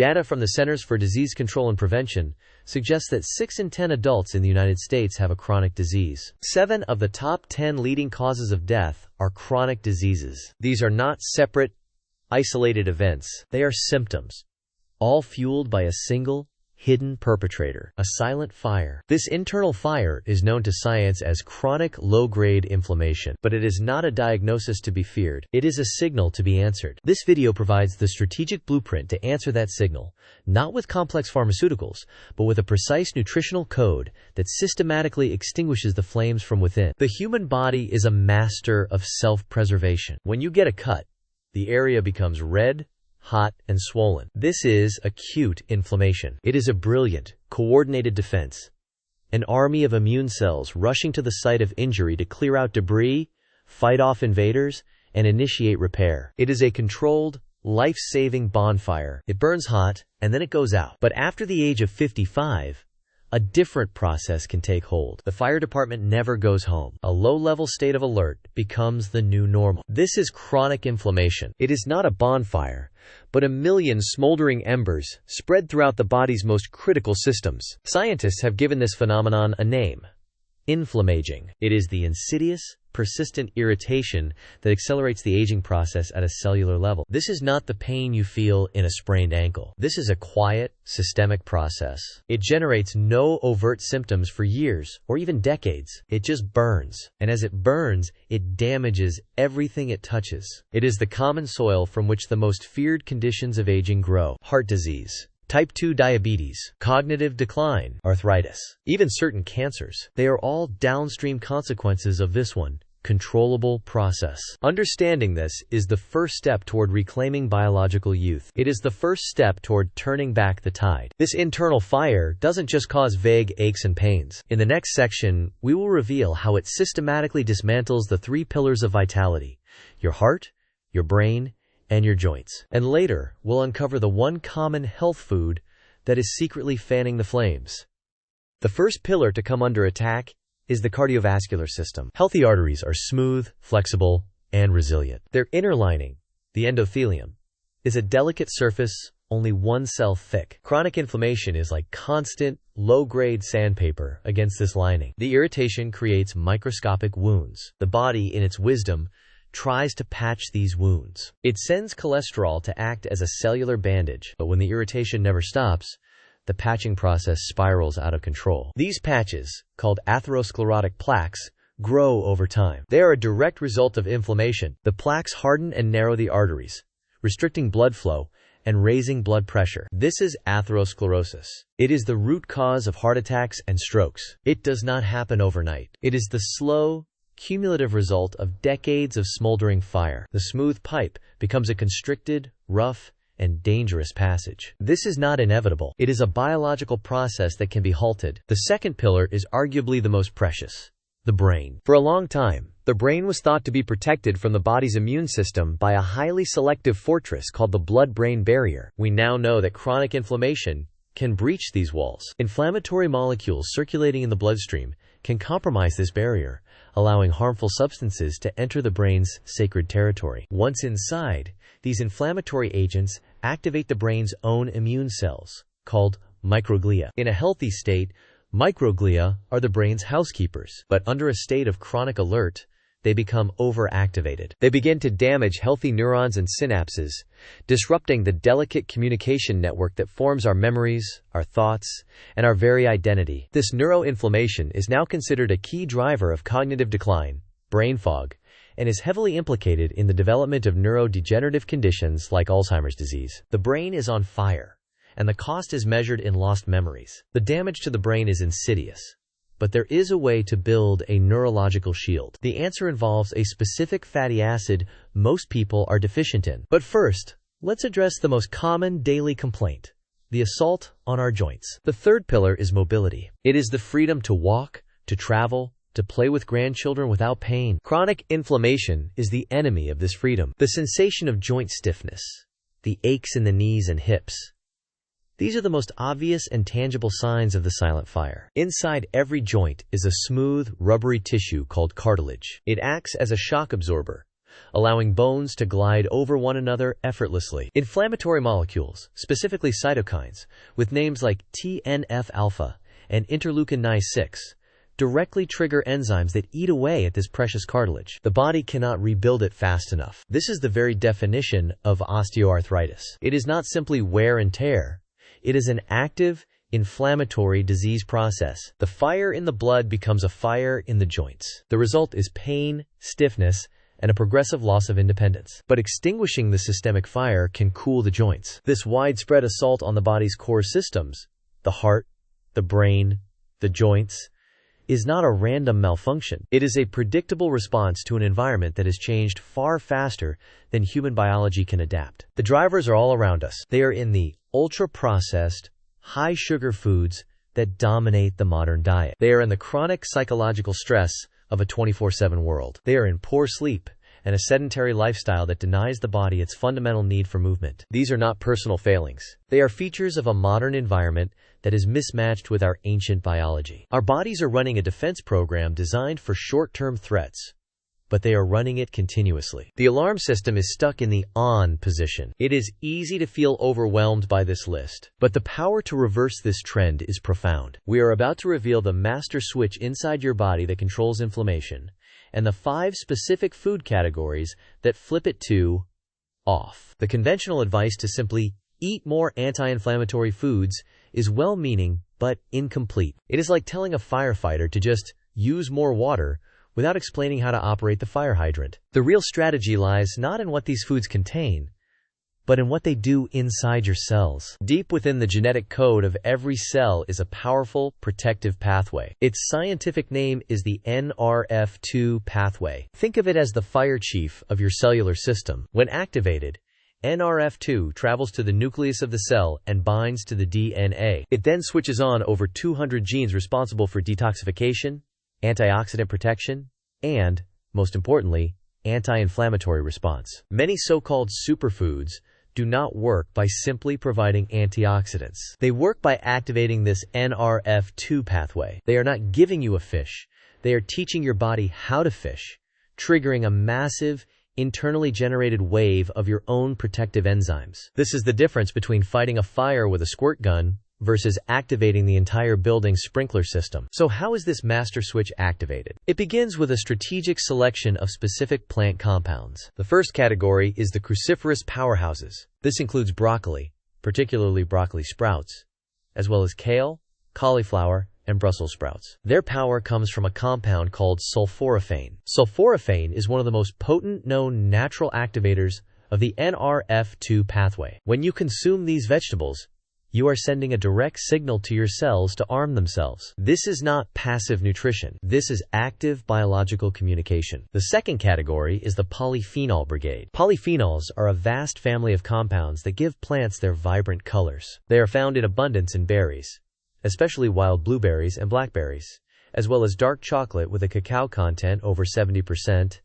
Data from the Centers for Disease Control and Prevention suggests that 6 in 10 adults in the United States have a chronic disease. 7 of the top 10 leading causes of death are chronic diseases. These are not separate, isolated events. They are symptoms, all fueled by a single, hidden perpetrator, a silent fire. This internal fire is known to science as chronic low-grade inflammation, but it is not a diagnosis to be feared. It is a signal to be answered. This video provides the strategic blueprint to answer that signal, not with complex pharmaceuticals, but with a precise nutritional code that systematically extinguishes the flames from within. The human body is a master of self-preservation. When you get a cut, the area becomes red, hot, and swollen. This is acute inflammation. It is a brilliant, coordinated defense. An army of immune cells rushing to the site of injury to clear out debris, fight off invaders, and initiate repair. It is a controlled, life-saving bonfire. It burns hot, and then it goes out. But after the age of 55, a different process can take hold. The fire department never goes home. A low-level state of alert becomes the new normal. This is chronic inflammation. It is not a bonfire, but a million smoldering embers spread throughout the body's most critical systems. Scientists have given this phenomenon a name: inflammaging. It is the insidious, persistent irritation that accelerates the aging process at a cellular level. This is not the pain you feel in a sprained ankle. This is a quiet, systemic process. It generates no overt symptoms for years or even decades. It just burns. And as it burns, it damages everything it touches. It is the common soil from which the most feared conditions of aging grow: heart disease, type 2 diabetes, cognitive decline, arthritis, even certain cancers. They are all downstream consequences of this one, controllable process. Understanding this is the first step toward reclaiming biological youth. It is the first step toward turning back the tide. This internal fire doesn't just cause vague aches and pains. In the next section, we will reveal how it systematically dismantles the 3 pillars of vitality: your heart, your brain, and your joints. And later, we'll uncover the one common health food that is secretly fanning the flames. The first pillar to come under attack is the cardiovascular system. Healthy arteries are smooth, flexible, and resilient. Their inner lining, the endothelium, is a delicate surface only 1 cell thick. Chronic inflammation is like constant, low-grade sandpaper against this lining. The irritation creates microscopic wounds. The body, in its wisdom, tries to patch these wounds. It sends cholesterol to act as a cellular bandage, but when the irritation never stops, the patching process spirals out of control. These patches, called atherosclerotic plaques, grow over time. They are a direct result of inflammation. The plaques harden and narrow the arteries, restricting blood flow and raising blood pressure. This is atherosclerosis. It is the root cause of heart attacks and strokes. It does not happen overnight. It is the slow, cumulative result of decades of smoldering fire. The smooth pipe becomes a constricted, rough, and dangerous passage. This is not inevitable. It is a biological process that can be halted. The second pillar is arguably the most precious: the brain. For a long time, the brain was thought to be protected from the body's immune system by a highly selective fortress called the blood-brain barrier. We now know that chronic inflammation can breach these walls. Inflammatory molecules circulating in the bloodstream can compromise this barrier, allowing harmful substances to enter the brain's sacred territory. Once inside, these inflammatory agents activate the brain's own immune cells, called microglia. In a healthy state, microglia are the brain's housekeepers, but under a state of chronic alert, they become overactivated. They begin to damage healthy neurons and synapses, disrupting the delicate communication network that forms our memories, our thoughts, and our very identity. This neuroinflammation is now considered a key driver of cognitive decline, brain fog, and is heavily implicated in the development of neurodegenerative conditions like Alzheimer's disease. The brain is on fire, and the cost is measured in lost memories. The damage to the brain is insidious, but there is a way to build a neurological shield. The answer involves a specific fatty acid most people are deficient in. But first, let's address the most common daily complaint: the assault on our joints. The third pillar is mobility. It is the freedom to walk, to travel, to play with grandchildren without pain. Chronic inflammation is the enemy of this freedom. The sensation of joint stiffness, the aches in the knees and hips, these are the most obvious and tangible signs of the silent fire. Inside every joint is a smooth, rubbery tissue called cartilage. It acts as a shock absorber, allowing bones to glide over one another effortlessly. Inflammatory molecules, specifically cytokines, with names like TNF-alpha and interleukin-6, directly trigger enzymes that eat away at this precious cartilage. The body cannot rebuild it fast enough. This is the very definition of osteoarthritis. It is not simply wear and tear. It is an active, inflammatory disease process. The fire in the blood becomes a fire in the joints. The result is pain, stiffness, and a progressive loss of independence. But extinguishing the systemic fire can cool the joints. This widespread assault on the body's core systems, the heart, the brain, the joints, is not a random malfunction. It is a predictable response to an environment that has changed far faster than human biology can adapt. The drivers are all around us. They are in the ultra-processed, high-sugar foods that dominate the modern diet. They are in the chronic psychological stress of a 24/7 world. They are in poor sleep and a sedentary lifestyle that denies the body its fundamental need for movement. These are not personal failings. They are features of a modern environment that is mismatched with our ancient biology. Our bodies are running a defense program designed for short-term threats, but they are running it continuously. The alarm system is stuck in the on position. It is easy to feel overwhelmed by this list, but the power to reverse this trend is profound. We are about to reveal the master switch inside your body that controls inflammation, and the 5 specific food categories that flip it to off. The conventional advice to simply eat more anti-inflammatory foods is well-meaning but incomplete. It is like telling a firefighter to just use more water without explaining how to operate the fire hydrant. The real strategy lies not in what these foods contain, but in what they do inside your cells. Deep within the genetic code of every cell is a powerful, protective pathway. Its scientific name is the NRF2 pathway. Think of it as the fire chief of your cellular system. When activated, NRF2 travels to the nucleus of the cell and binds to the DNA. It then switches on over 200 genes responsible for detoxification, antioxidant protection, and, most importantly, anti-inflammatory response. Many so-called superfoods do not work by simply providing antioxidants. They work by activating this NRF2 pathway. They are not giving you a fish. They are teaching your body how to fish, triggering a massive, internally generated wave of your own protective enzymes. This is the difference between fighting a fire with a squirt gun versus activating the entire building's sprinkler system. So how is this master switch activated? It begins with a strategic selection of specific plant compounds. The first category is the cruciferous powerhouses. This includes broccoli, particularly broccoli sprouts, as well as kale, cauliflower, and Brussels sprouts. Their power comes from a compound called sulforaphane. Sulforaphane is one of the most potent known natural activators of the NRF2 pathway. When you consume these vegetables, you are sending a direct signal to your cells to arm themselves. This is not passive nutrition. This is active biological communication. The second category is the polyphenol brigade. Polyphenols are a vast family of compounds that give plants their vibrant colors. They are found in abundance in berries, especially wild blueberries and blackberries, as well as dark chocolate with a cacao content over 70%,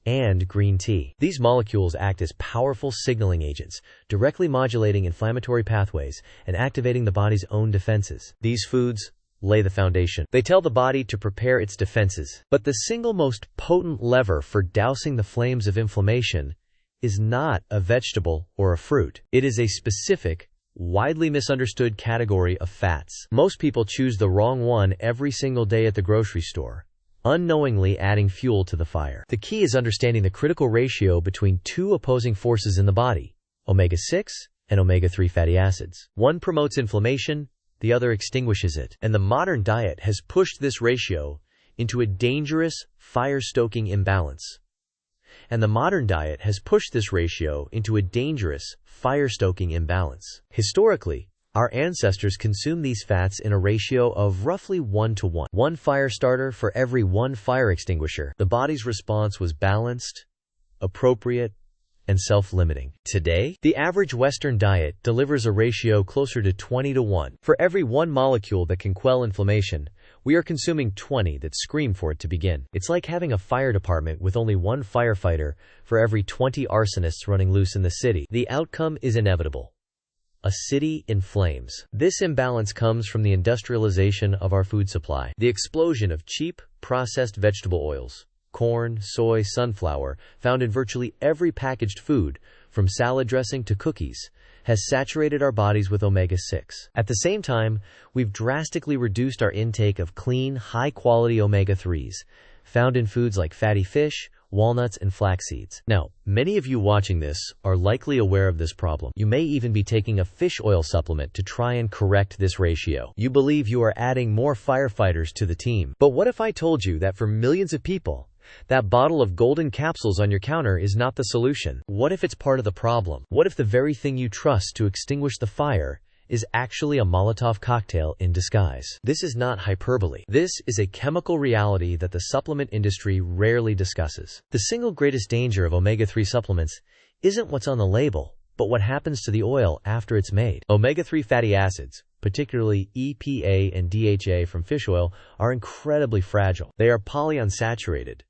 and green tea. These molecules act as powerful signaling agents, directly modulating inflammatory pathways and activating the body's own defenses. These foods lay the foundation. They tell the body to prepare its defenses. But the single most potent lever for dousing the flames of inflammation is not a vegetable or a fruit. It is a specific, widely misunderstood category of fats. Most people choose the wrong one every single day at the grocery store, unknowingly adding fuel to the fire. The key is understanding the critical ratio between 2 opposing forces in the body, omega-6 and omega-3 fatty acids. One promotes inflammation, the other extinguishes it. And the modern diet has pushed this ratio into a dangerous, fire-stoking imbalance. Historically, our ancestors consumed these fats in a ratio of roughly 1:1. One fire starter for every 1 fire extinguisher. The body's response was balanced, appropriate, and self-limiting. Today, the average Western diet delivers a ratio closer to 20:1. For every 1 molecule that can quell inflammation, we are consuming 20 that scream for it to begin. It's like having a fire department with only 1 firefighter for every 20 arsonists running loose in the city. The outcome is inevitable: a city in flames. This imbalance comes from the industrialization of our food supply. The explosion of cheap, processed vegetable oils, corn, soy, sunflower, found in virtually every packaged food, from salad dressing to cookies, has saturated our bodies with omega-6. At the same time, we've drastically reduced our intake of clean, high-quality omega-3s, found in foods like fatty fish, walnuts, and flax seeds. Now, many of you watching this are likely aware of this problem. You may even be taking a fish oil supplement to try and correct this ratio. You believe you are adding more firefighters to the team. But what if I told you that for millions of people, that bottle of golden capsules on your counter is not the solution? What if it's part of the problem? What if the very thing you trust to extinguish the fire is actually a Molotov cocktail in disguise? This is not hyperbole. This is a chemical reality that the supplement industry rarely discusses. The single greatest danger of omega-3 supplements isn't what's on the label, but what happens to the oil after it's made. Omega-3 fatty acids, particularly EPA and DHA from fish oil, are incredibly fragile. They are polyunsaturated,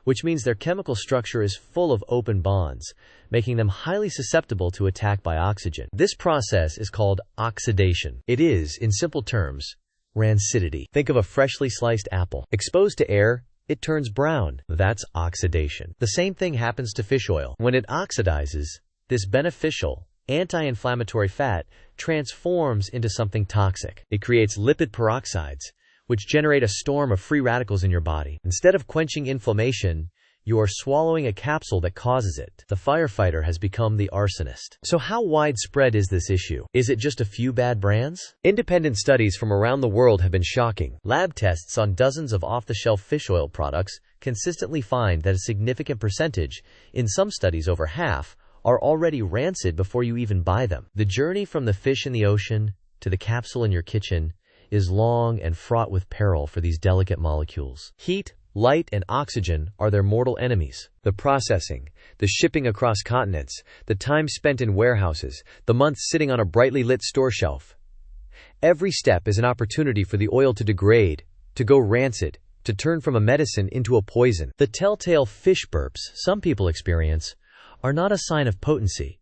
which means their chemical structure is full of open bonds, making them highly susceptible to attack by oxygen. This process is called oxidation. It is, in simple terms, rancidity. Think of a freshly sliced apple. Exposed to air, it turns brown. That's oxidation. The same thing happens to fish oil. When it oxidizes, this beneficial, anti-inflammatory fat transforms into something toxic. It creates lipid peroxides, which generate a storm of free radicals in your body. Instead of quenching inflammation, you are swallowing a capsule that causes it. The firefighter has become the arsonist. So how widespread is this issue? Is it just a few bad brands? Independent studies from around the world have been shocking. Lab tests on dozens of off-the-shelf fish oil products consistently find that a significant percentage, in some studies over half, are already rancid before you even buy them. The journey from the fish in the ocean to the capsule in your kitchen is long and fraught with peril for these delicate molecules. Heat, light, and oxygen are their mortal enemies. The processing, the shipping across continents, the time spent in warehouses, the months sitting on a brightly lit store shelf. Every step is an opportunity for the oil to degrade, to go rancid, to turn from a medicine into a poison. The telltale fish burps some people experience are not a sign of potency.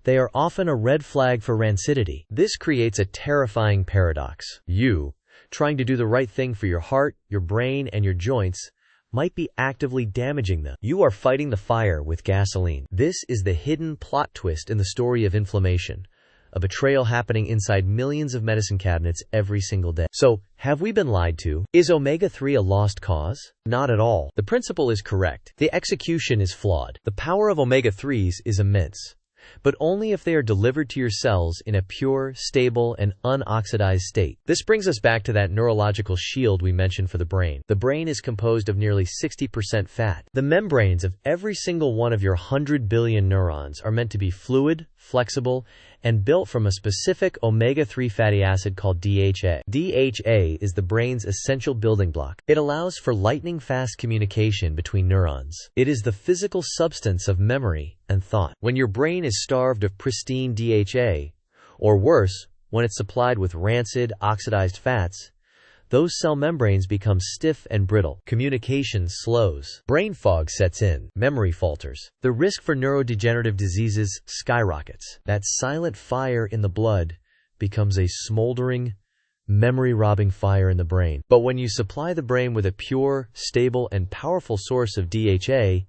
They are often a red flag for rancidity. This creates a terrifying paradox. You, trying to do the right thing for your heart, your brain, and your joints, might be actively damaging them. You are fighting the fire with gasoline. This is the hidden plot twist in the story of inflammation, a betrayal happening inside millions of medicine cabinets every single day. So, have we been lied to? Is omega-3 a lost cause? Not at all. The principle is correct. The execution is flawed. The power of omega-3s is immense, but only if they are delivered to your cells in a pure, stable, and unoxidized state. This brings us back to that neurological shield we mentioned for the brain. The brain is composed of nearly 60% fat. The membranes of every single one of your 100 billion neurons are meant to be fluid, flexible, and built from a specific omega-3 fatty acid called DHA. DHA is the brain's essential building block. It allows for lightning-fast communication between neurons. It is the physical substance of memory and thought. When your brain is starved of pristine DHA, or worse, when it's supplied with rancid, oxidized fats, those cell membranes become stiff and brittle. Communication slows. Brain fog sets in. Memory falters. The risk for neurodegenerative diseases skyrockets. That silent fire in the blood becomes a smoldering, memory-robbing fire in the brain. But when you supply the brain with a pure, stable, and powerful source of DHA,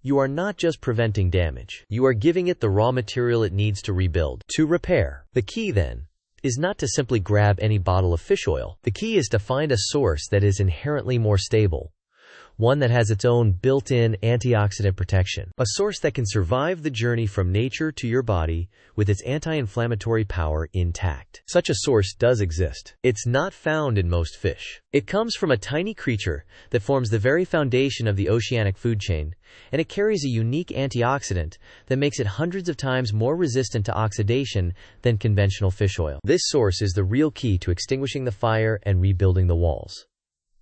you are not just preventing damage. You are giving it the raw material it needs to rebuild, to repair. The key, then, is not to simply grab any bottle of fish oil. The key is to find a source that is inherently more stable, one that has its own built-in antioxidant protection, a source that can survive the journey from nature to your body with its anti-inflammatory power intact. Such a source does exist. It's not found in most fish. It comes from a tiny creature that forms the very foundation of the oceanic food chain, and it carries a unique antioxidant that makes it hundreds of times more resistant to oxidation than conventional fish oil. This source is the real key to extinguishing the fire and rebuilding the walls.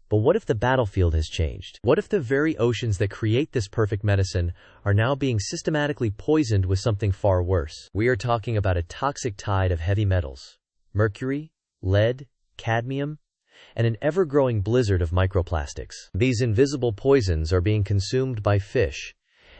But what if the battlefield has changed? What if the very oceans that create this perfect medicine are now being systematically poisoned with something far worse? We are talking about a toxic tide of heavy metals: mercury, lead, cadmium, and an ever-growing blizzard of microplastics. These invisible poisons are being consumed by fish,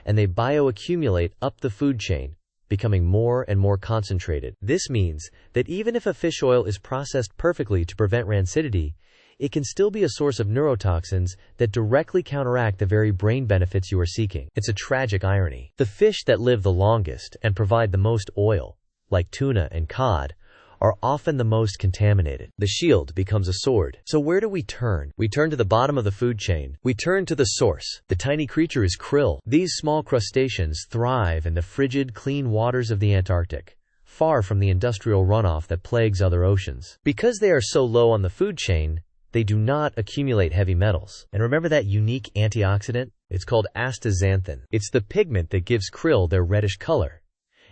and they bioaccumulate up the food chain, becoming more and more concentrated. This means that even if a fish oil is processed perfectly to prevent rancidity, it can still be a source of neurotoxins that directly counteract the very brain benefits you are seeking. It's a tragic irony. The fish that live the longest and provide the most oil, like tuna and cod, are often the most contaminated. The shield becomes a sword. So where do we turn? We turn to the bottom of the food chain. We turn to the source. The tiny creature is krill. These small crustaceans thrive in the frigid, clean waters of the Antarctic, far from the industrial runoff that plagues other oceans. Because they are so low on the food chain, they do not accumulate heavy metals. And remember that unique antioxidant? It's called astaxanthin. It's the pigment that gives krill their reddish color,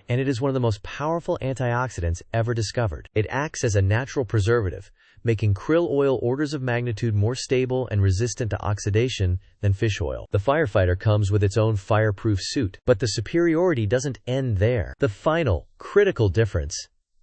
and it is one of the most powerful antioxidants ever discovered. It acts as a natural preservative, making krill oil orders of magnitude more stable and resistant to oxidation than fish oil. The firefighter comes with its own fireproof suit, but the superiority doesn't end there. The final, critical difference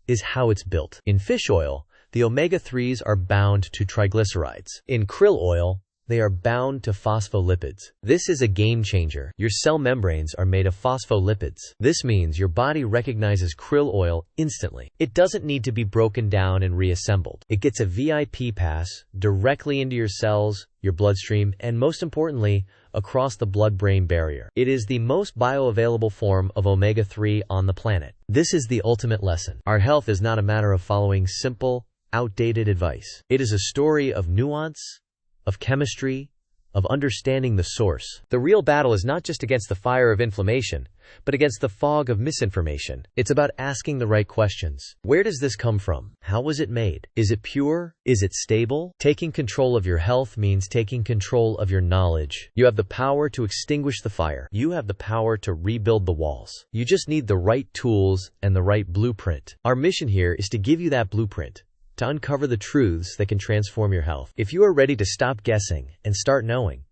is how it's built. In fish oil, the omega-3s are bound to triglycerides. In krill oil, they are bound to phospholipids. This is a game changer. Your cell membranes are made of phospholipids. This means your body recognizes krill oil instantly. It doesn't need to be broken down and reassembled. It gets a VIP pass directly into your cells, your bloodstream, and most importantly, across the blood-brain barrier. It is the most bioavailable form of omega-3 on the planet. This is the ultimate lesson. Our health is not a matter of following simple, outdated advice. It is a story of nuance, of chemistry, of understanding the source. The real battle is not just against the fire of inflammation, but against the fog of misinformation. It's about asking the right questions. Where does this come from? How was it made? Is it pure? Is it stable? Taking control of your health means taking control of your knowledge. You have the power to extinguish the fire. You have the power to rebuild the walls. You just need the right tools and the right blueprint. Our mission here is to give you that blueprint, to uncover the truths that can transform your health. If you are ready to stop guessing and start knowing,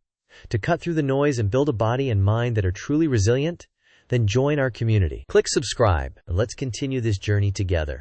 to cut through the noise and build a body and mind that are truly resilient, then join our community. Click subscribe and let's continue this journey together.